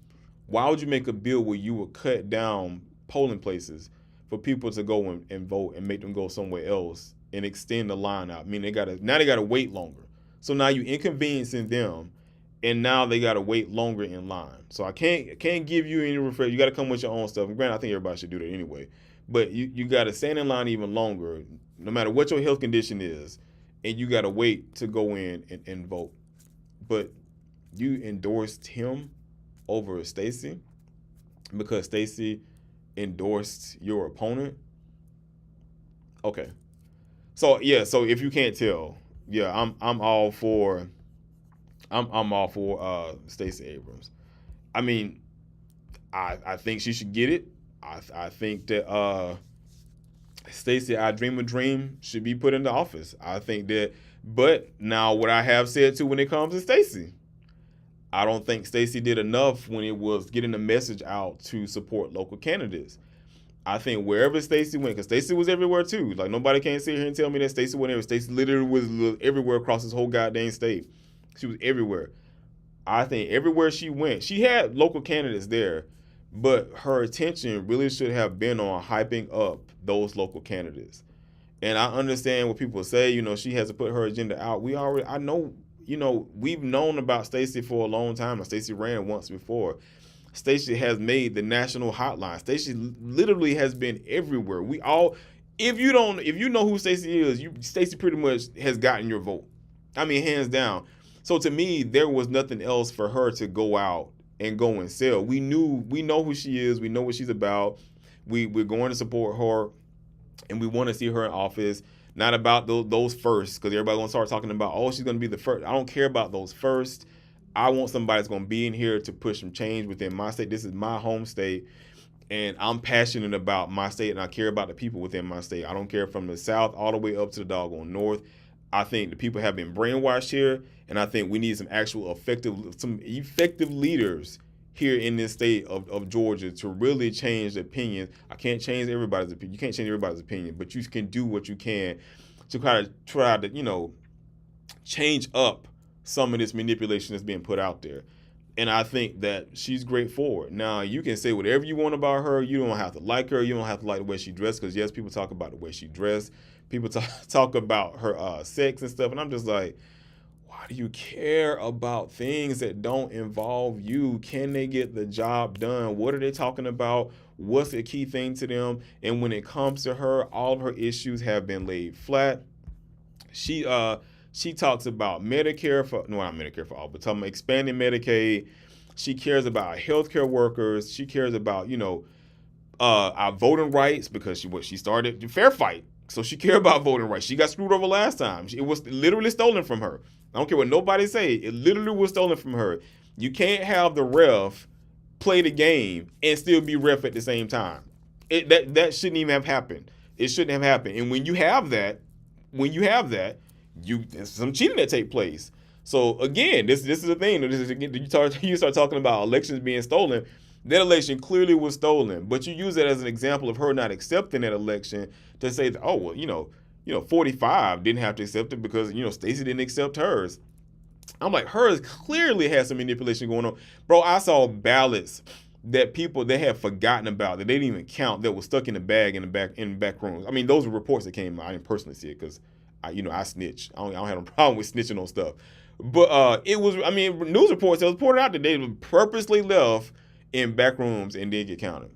Why would you make a bill where you would cut down polling places for people to go and vote and make them go somewhere else and extend the line out? I mean, they gotta wait longer. So now you inconveniencing them, and now they gotta wait longer in line. So I can't give you any referral. You gotta come with your own stuff. And granted, I think everybody should do that anyway. But you gotta stand in line even longer, no matter what your health condition is, and you gotta wait to go in and vote. But you endorsed him over Stacey because Stacey endorsed your opponent. Okay. So if you can't tell, I'm all for Stacey Abrams. I mean, I think she should get it. I think that Stacey, I Dream a Dream, should be put into office. I think that, but now what I have said too when it comes to Stacey, I don't think Stacey did enough when it was getting the message out to support local candidates. I think wherever Stacey went, because Stacey was everywhere too. Like, nobody can sit here and tell me that Stacey went everywhere. Stacey literally was everywhere across this whole goddamn state. She was everywhere. I think everywhere she went, she had local candidates there, but her attention really should have been on hyping up those local candidates. And I understand what people say, she has to put her agenda out. I know, we've known about Stacey for a long time, and Stacey ran once before. Stacey has made the national hotline. Stacey literally has been everywhere. If you know who Stacey is, Stacey pretty much has gotten your vote. I mean, hands down. So to me, there was nothing else for her to go out and go and sell. We know who she is. We know what she's about. We're going to support her, and we want to see her in office. Not about those first, because everybody's going to start talking about, oh, she's going to be the first. I don't care about those first. I want somebody that's going to be in here to push some change within my state. This is my home state, and I'm passionate about my state, and I care about the people within my state. I don't care from the south all the way up to the doggone north. I think the people have been brainwashed here, and I think we need some effective leaders here in this state of Georgia to really change the opinion. I can't change everybody's opinion. You can't change everybody's opinion, but you can do what you can to try to change up some of this manipulation that's being put out there. And I think that she's great for it. Now, you can say whatever you want about her. You don't have to like her. You don't have to like the way she dressed, because, yes, people talk about the way she dressed. People talk about her sex and stuff. And I'm just like, why do you care about things that don't involve you? Can they get the job done? What are they talking about? What's the key thing to them? And when it comes to her, all of her issues have been laid flat. She talks about not Medicare for all, but talking about expanding Medicaid. She cares about healthcare workers. She cares about, our voting rights, because she started the fair fight. So she cared about voting rights. She got screwed over last time. It was literally stolen from her. I don't care what nobody say. It literally was stolen from her. You can't have the ref play the game and still be ref at the same time. That shouldn't even have happened. It shouldn't have happened. And when you have that, there's some cheating that take place. So again, this is the thing. You start talking about elections being stolen. That election clearly was stolen, but you use that as an example of her not accepting that election to say that, oh, well, 45 didn't have to accept it because, Stacey didn't accept hers. I'm like, hers clearly has some manipulation going on. Bro, I saw ballots that they had forgotten about, that they didn't even count, that was stuck in the bag in the back rooms. I mean, those were reports that came out. I didn't personally see it because I snitch. I don't have a problem with snitching on stuff. But news reports that was reported out that they were purposely left in back rooms and didn't get counted.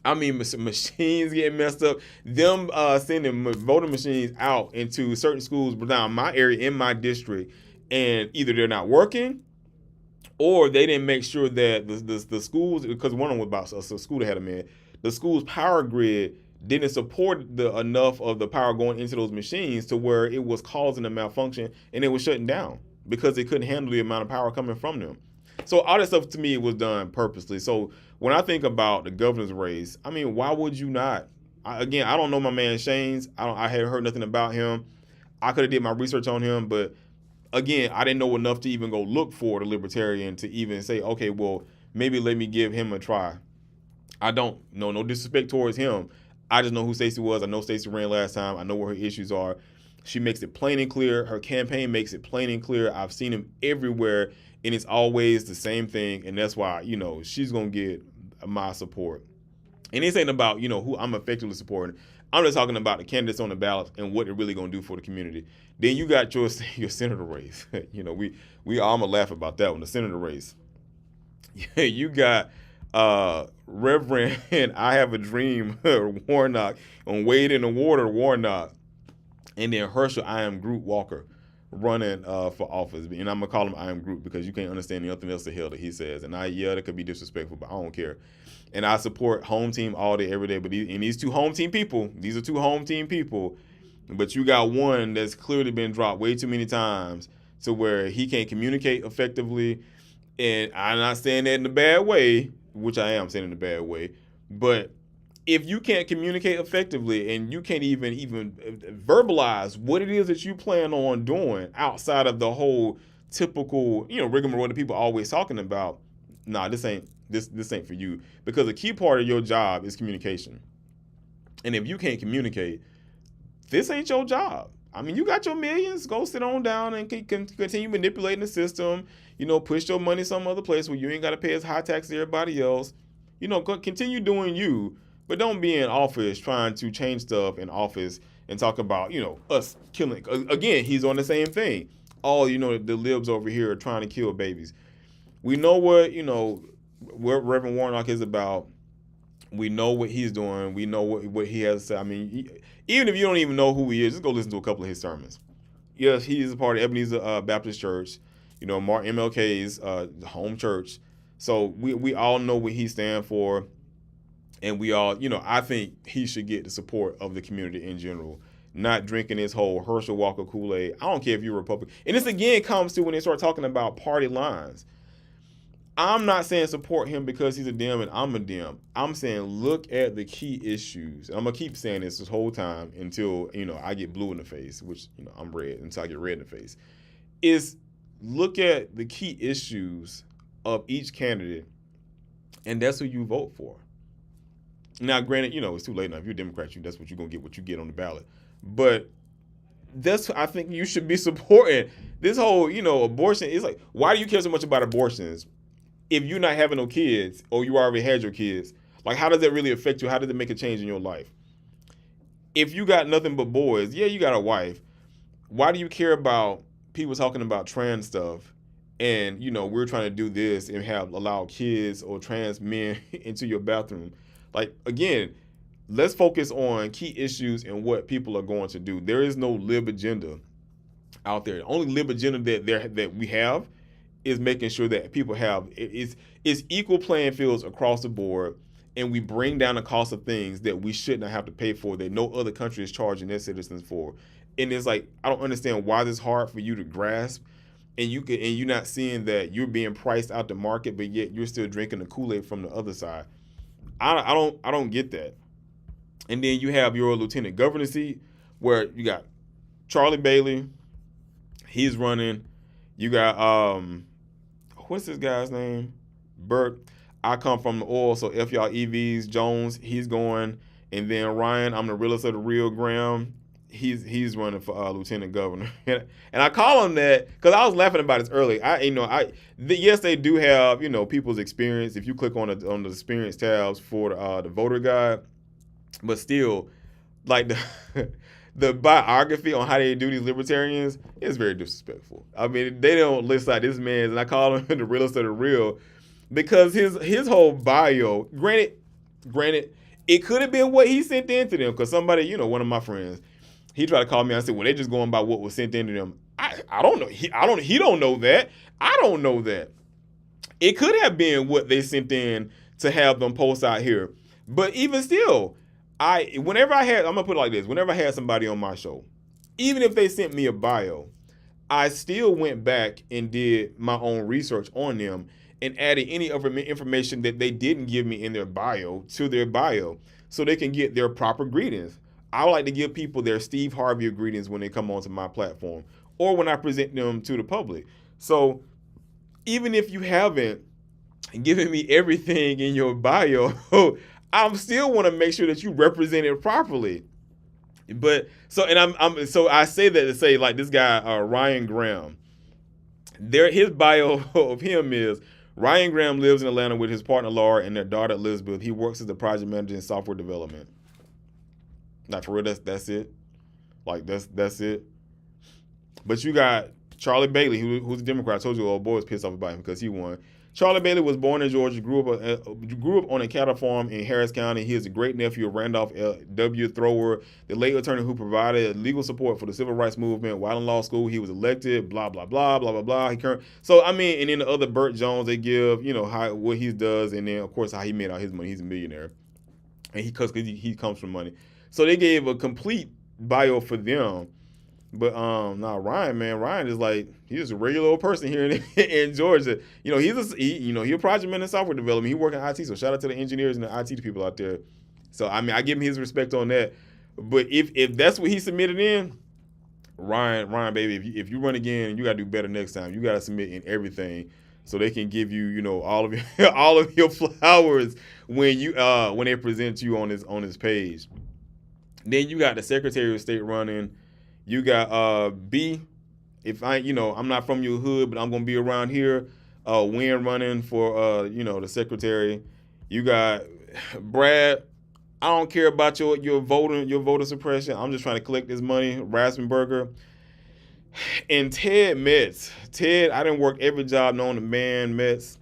I mean, machines getting messed up. Them sending voting machines out into certain schools down my area, in my district, and either they're not working, or they didn't make sure that the schools, because one of them was about a school that had them in, the school's power grid didn't support the enough of the power going into those machines to where it was causing a malfunction and it was shutting down because they couldn't handle the amount of power coming from them. So all that stuff to me was done purposely. So when I think about the governor's race, I mean, why would you not? Again, I don't know my man Shane's. I hadn't heard nothing about him. I could have did my research on him, but again, I didn't know enough to even go look for the libertarian to even say, okay, well, maybe let me give him a try. I don't know, no disrespect towards him. I just know who Stacey was. I know Stacey ran last time. I know where her issues are. She makes it plain and clear. Her campaign makes it plain and clear. I've seen him everywhere, and it's always the same thing. And that's why, she's going to get my support. And this ain't about, who I'm effectively supporting. I'm just talking about the candidates on the ballot and what they're really going to do for the community. Then you got your senator race. I'm going to laugh about that one, the senator race. You got Reverend I Have a Dream Warnock on Wade in the Water Warnock. And then Herschel I Am Groot Walker running for office. And I'm going to call him I Am Groot because you can't understand nothing else the hell that he says. And that could be disrespectful, but I don't care. And I support home team all day, every day. But these two home team people, these are two home team people. But you got one that's clearly been dropped way too many times to where he can't communicate effectively. And I'm not saying that in a bad way, which I am saying in a bad way. But if you can't communicate effectively and you can't even verbalize what it is that you plan on doing outside of the whole typical, rigmarole that people are always talking about, nah, this ain't for you. Because a key part of your job is communication. And if you can't communicate, this ain't your job. I mean, you got your millions. Go sit on down and continue manipulating the system. Push your money some other place where you ain't got to pay as high tax as everybody else. Continue doing you, but don't be in office trying to change stuff in office and talk about, us killing. Again, he's on the same thing. All, the libs over here are trying to kill babies. We know what Reverend Warnock is about. We know what he's doing. We know what he has to say. I mean, even if you don't even know who he is, just go listen to a couple of his sermons. Yes, he is a part of Ebenezer Baptist Church, Martin MLK's home church. So we all know what he stands for. And we all, I think he should get the support of the community in general, not drinking this whole Herschel Walker Kool-Aid. I don't care if you're a Republican. And this again comes to when they start talking about party lines. I'm not saying support him because he's a Dem and I'm a Dem. I'm saying look at the key issues. And I'm going to keep saying this whole time until, I get blue in the face, which, I'm red, until I get red in the face. Is look at the key issues of each candidate, and that's who you vote for. Now, granted, it's too late now. If you're a Democrat, that's what you're going to get, what you get on the ballot. But I think you should be supporting this whole, abortion. It's like, why do you care so much about abortions if you're not having no kids or you already had your kids? Like, how does that really affect you? How does it make a change in your life? If you got nothing but boys, yeah, you got a wife. Why do you care about people talking about trans stuff? And, we're trying to do this and allow kids or trans men into your bathroom. Like, again, let's focus on key issues and what people are going to do. There is no lib agenda out there. The only lib agenda that we have is making sure that people have it's equal playing fields across the board, and we bring down the cost of things that we should not have to pay for, that no other country is charging their citizens for. And it's like, I don't understand why this is hard for you to grasp, and you're not seeing that you're being priced out the market, but yet you're still drinking the Kool-Aid from the other side. I don't get that. And then you have your lieutenant governor seat where you got Charlie Bailey. He's running. You got what's this guy's name? Bert. I come from the oil, so F y'all EVs. Jones, he's going. And then Ryan, I'm the realest of the real. Graham, he's running for lieutenant governor. And I call him that because I was laughing about this earlier. Yes, they do have people's experience. If you click on the experience tabs for the voter guide, but still, like the biography on how they do these libertarians is very disrespectful. I mean, they don't list like this man's, and I call him the realest of the real because his whole bio, granted, it could have been what he sent in to them because somebody, one of my friends, he tried to call me and I said, well, they just going by what was sent in to them. I don't know. He don't know that. I don't know that. It could have been what they sent in to have them post out here. But even still, Whenever I'm gonna put it like this, whenever I had somebody on my show, even if they sent me a bio, I still went back and did my own research on them and added any other information that they didn't give me in their bio to their bio so they can get their proper greetings. I would like to give people their Steve Harvey greetings when they come onto my platform or when I present them to the public. So even if you haven't given me everything in your bio, I still want to make sure that you represent it properly. But so I say that to say, like, this guy Ryan Graham, his bio of him is Ryan Graham lives in Atlanta with his partner Laura and their daughter Elizabeth. He works as a project manager in software development. Like, for real, that's it. Like, that's it. But you got Charlie Bailey, who's a Democrat. I told you old boy was pissed off about him because he won. Charlie Bailey was born in Georgia, grew up on a cattle farm in Harris County. He is a great nephew of Randolph W. Thrower, the late attorney who provided legal support for the civil rights movement while in law school. He was elected, blah, blah, blah, blah, blah, blah. So, I mean, and then the other Burt Jones, they give, what he does, and then, of course, how he made out his money. He's a millionaire. And because he comes from money. So they gave a complete bio for them. But Ryan is like, he's just a regular old person here in Georgia. He's a project manager in software development. He works in IT, so shout out to the engineers and the IT people out there. So I mean, I give him his respect on that. But if that's what he submitted in, Ryan, baby, if you run again, you gotta do better next time. You gotta submit in everything so they can give you, all of your all of your flowers when they present you on this page. Then you got the Secretary of State running. You got B. If I'm not from your hood, but I'm gonna be around here. Wynn running for the secretary. You got Brad. I don't care about your voter suppression. I'm just trying to collect this money. Rasmusburger. And Ted Metz. Ted, I didn't work every job known to man. Metz.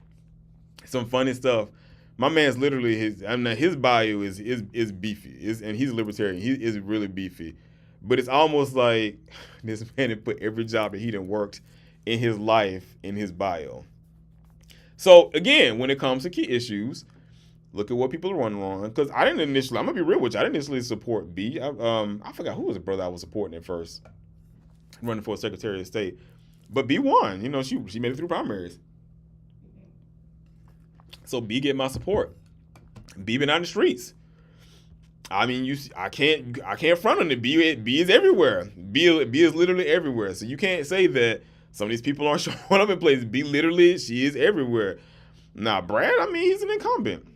Some funny stuff. My man's literally his bio is beefy. And he's a libertarian. He is really beefy. But it's almost like this man had put every job that he done worked in his life in his bio. So again, when it comes to key issues, look at what people are running on. Because I'm gonna be real with you, I didn't initially support B. I forgot who was the brother I was supporting at first, running for Secretary of State. But B won. She made it through primaries. So B get my support. B been out in the streets. I mean, I can't front on it. B is everywhere. B is literally everywhere. So you can't say that some of these people aren't showing up in places. B literally, she is everywhere. Now, Brad, I mean, he's an incumbent.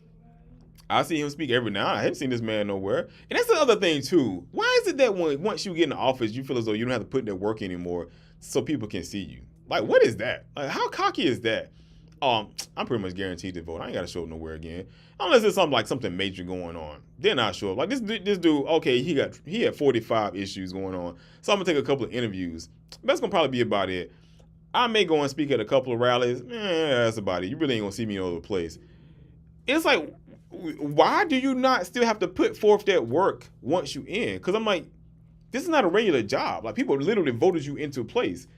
I see him speak every now and then. I haven't seen this man nowhere. And that's the other thing, too. Why is it that once you get in the office, you feel as though you don't have to put in that work anymore so people can see you? Like, what is that? Like, how cocky is that? I'm pretty much guaranteed to vote. I ain't got to show up nowhere again. Unless it's something major going on. Then I'll show up. Like this dude, okay, he had 45 issues going on. So I'm going to take a couple of interviews. That's going to probably be about it. I may go and speak at a couple of rallies. That's about it. You really ain't going to see me all over the place. It's like, why do you not still have to put forth that work once you in? Because I'm like, this is not a regular job. Like, people literally voted you into place.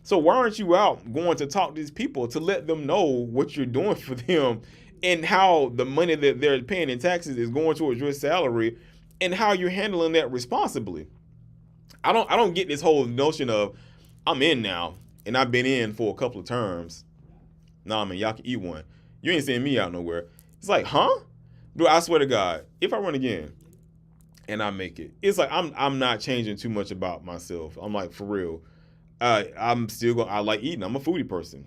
So why aren't you out going to talk to these people to let them know what you're doing for them and how the money that they're paying in taxes is going towards your salary and how you're handling that responsibly? I don't get this whole notion of I'm in now and I've been in for a couple of terms. Nah, man, y'all can eat one. You ain't seeing me out nowhere. It's like, huh? Dude, I swear to God, if I run again and I make it, it's like I'm not changing too much about myself. I'm like, for real. I'm still I like eating. I'm a foodie person.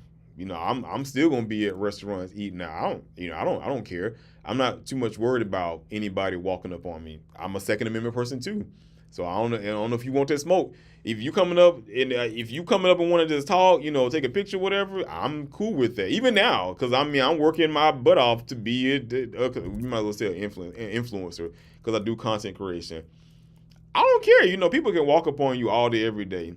I'm still gonna be at restaurants eating. Now I don't care. I'm not too much worried about anybody walking up on me. I'm a Second Amendment person too. So I don't know if you want that smoke. If you coming up and want to just talk, take a picture, whatever, I'm cool with that. Even now, because I'm working my butt off to be you might as well say an influencer because I do content creation. I don't care. People can walk up on you all day, every day.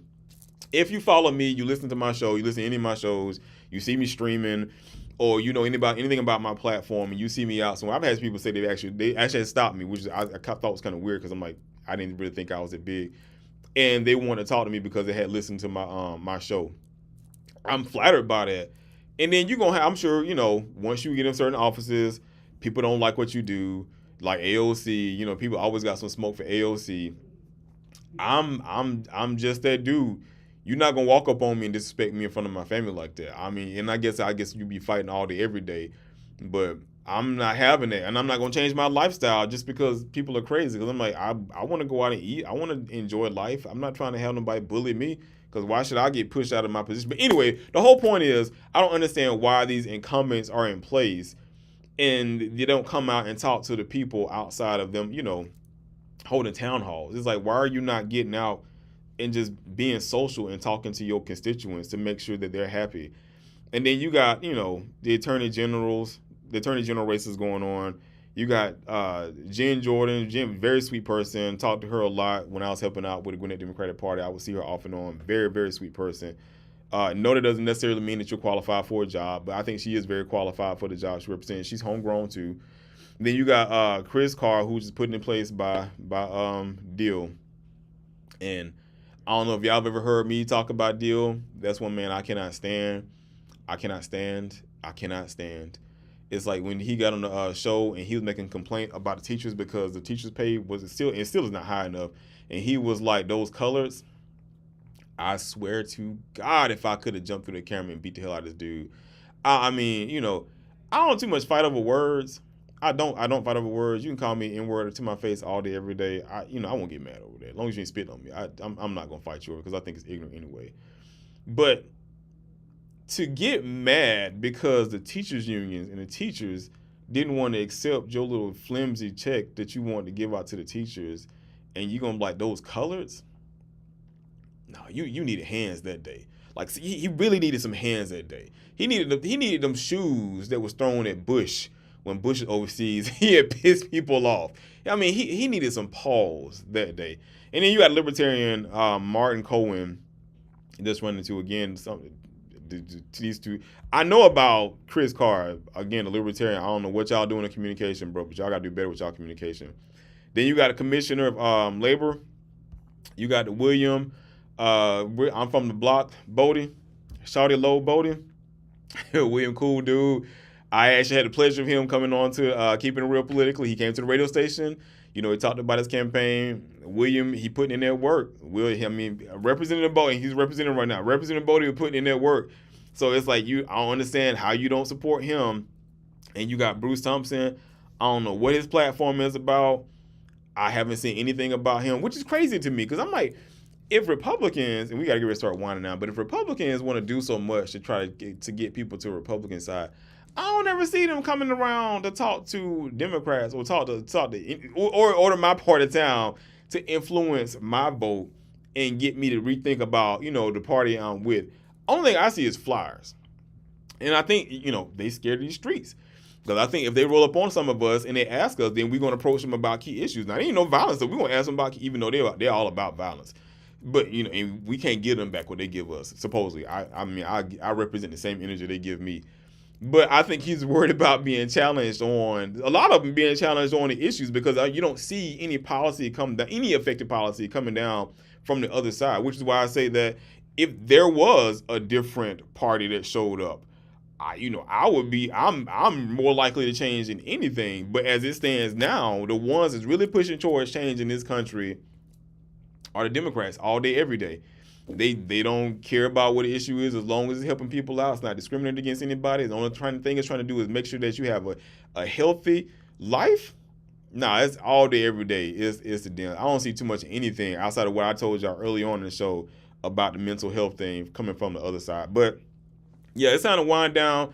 If you follow me, you listen to my show, you listen to any of my shows, you see me streaming, or anything about my platform, and you see me out somewhere. I've had people say they actually stopped me, which I thought was kind of weird because I'm like, I didn't really think I was that big, and they wanted to talk to me because they had listened to my show. I'm flattered by that, and then you're gonna have, I'm sure, once you get in certain offices, people don't like what you do. like AOC. You know, people always got some smoke for AOC. I'm just that dude. You're not gonna walk up on me and disrespect me in front of my family like that. I mean, and I guess you be fighting all day every day, but I'm not having that, and I'm not gonna change my lifestyle just because people are crazy. Because I'm like, I want to go out and eat. I want to enjoy life. I'm not trying to have nobody bully me. Because why should I get pushed out of my position? But anyway, the whole point is I don't understand why these incumbents are in place and they don't come out and talk to the people outside of them, holding town halls. It's like, why are you not getting out and just being social and talking to your constituents to make sure that they're happy? And then you got, the attorney general races going on. You got Jen Jordan. Jen, very sweet person. Talked to her a lot when I was helping out with the Gwinnett Democratic Party. I would see her off and on. Very, very sweet person. No, that doesn't necessarily mean that you're qualified for a job, but I think she is very qualified for the job she represents. She's homegrown too. Then you got Chris Carr, who's just put in place by Deal. And I don't know if y'all have ever heard me talk about Deal. That's one man I cannot stand. I cannot stand. It's like when he got on the show and he was making a complaint about the teachers because the teachers' pay still is not high enough. And he was like, those colors, I swear to God, if I could have jumped through the camera and beat the hell out of this dude. I mean, I don't too much fight over words. I don't fight over words. You can call me N-word to my face all day, every day. I won't get mad over that. As long as you ain't spit on me, I'm not going to fight you over because I think it's ignorant anyway. But to get mad because the teachers unions and the teachers didn't want to accept your little flimsy check that you wanted to give out to the teachers, and you gonna be like, those colors? No, you needed hands that day. Like, see, he really needed some hands that day. He needed them shoes that was thrown at Bush when Bush was overseas. He had pissed people off. I mean, he needed some paws that day. And then you got Libertarian Martin Cohen just running into again something. These two, I know about Chris Carr, again, the Libertarian. I don't know what y'all doing in communication, bro, but y'all gotta do better with y'all communication. Then you got a commissioner of labor. You got the William. I'm from the block, Bodie, Shawty Low Bodie. William, cool dude. I actually had the pleasure of him coming on to Keeping It Real Politically. He came to the radio station. He talked about his campaign. William, he putting in that work. Representative Bodie, he's representing right now. Representative Bodie was putting in that work. So it's like, I don't understand how you don't support him. And you got Bruce Thompson. I don't know what his platform is about. I haven't seen anything about him, which is crazy to me because I'm like, if Republicans, and we got to get ready to start winding down, but if Republicans want to do so much to try to get people to the Republican side, I don't ever see them coming around to talk to Democrats or talk to my part of town to influence my vote and get me to rethink about, the party I'm with. Only thing I see is flyers. And I think, they scared of these streets. Because I think if they roll up on some of us and they ask us, then we're going to approach them about key issues. Now, there ain't no violence, so we're going to ask them about, even though they're all about violence. But, and we can't give them back what they give us, supposedly. I represent the same energy they give me. But I think he's worried about being challenged on, a lot of them being challenged on the issues because you don't see any policy come down, any effective policy coming down from the other side, which is why I say that if there was a different party that showed up, I'm more likely to change than anything. But as it stands now, the ones that's really pushing towards change in this country are the Democrats all day, every day. They don't care about what the issue is as long as it's helping people out. It's not discriminating against anybody. The only thing it's trying to do is make sure that you have a healthy life. Nah, it's all day, every day. It's the deal. I don't see too much of anything outside of what I told y'all early on in the show about the mental health thing coming from the other side. But yeah, it's time to wind down.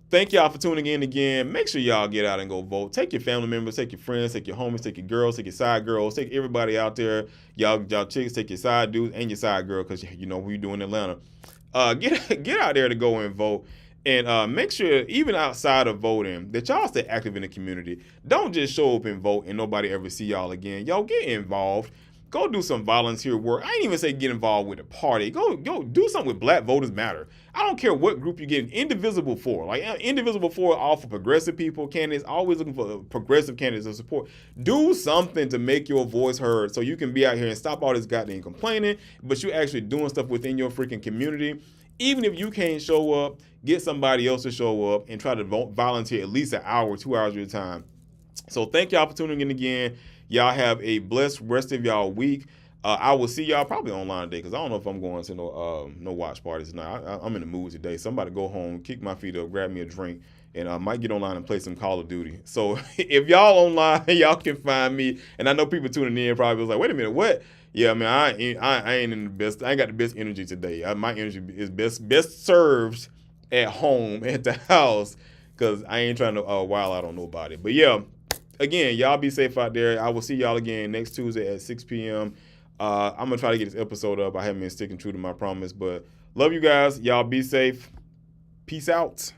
Thank y'all for tuning in again. Make sure y'all get out and go vote. Take your family members, take your friends, take your homies, take your girls, take your side girls, take everybody out there. Y'all chicks, take your side dudes and your side girl because you know what you do in Atlanta. Get out there to go and vote. And make sure, even outside of voting, that y'all stay active in the community. Don't just show up and vote and nobody ever see y'all again. Y'all get involved. Go do some volunteer work. I ain't even say get involved with a party. Go do something with Black Voters Matter. I don't care what group you get Indivisible for. Like Indivisible for all for progressive people, candidates, always looking for progressive candidates of support. Do something to make your voice heard so you can be out here and stop all this goddamn complaining, but you're actually doing stuff within your freaking community. Even if you can't show up, get somebody else to show up and try to volunteer at least an hour, 2 hours of your time So thank y'all for tuning in again. Y'all have a blessed rest of y'all week. I will see y'all probably online today because I don't know if I'm going to no watch parties tonight. I'm in the mood today. Somebody go home, kick my feet up, grab me a drink, and I might get online and play some Call of Duty. So if y'all online, y'all can find me. And I know people tuning in probably was like, wait a minute, what? Yeah, I mean, I ain't in the best. I ain't got the best energy today. My energy is best served at home at the house because I ain't trying to wild out on nobody. But yeah. Again, y'all be safe out there. I will see y'all again next Tuesday at 6 p.m. I'm going to try to get this episode up. I haven't been sticking true to my promise, but love you guys. Y'all be safe. Peace out.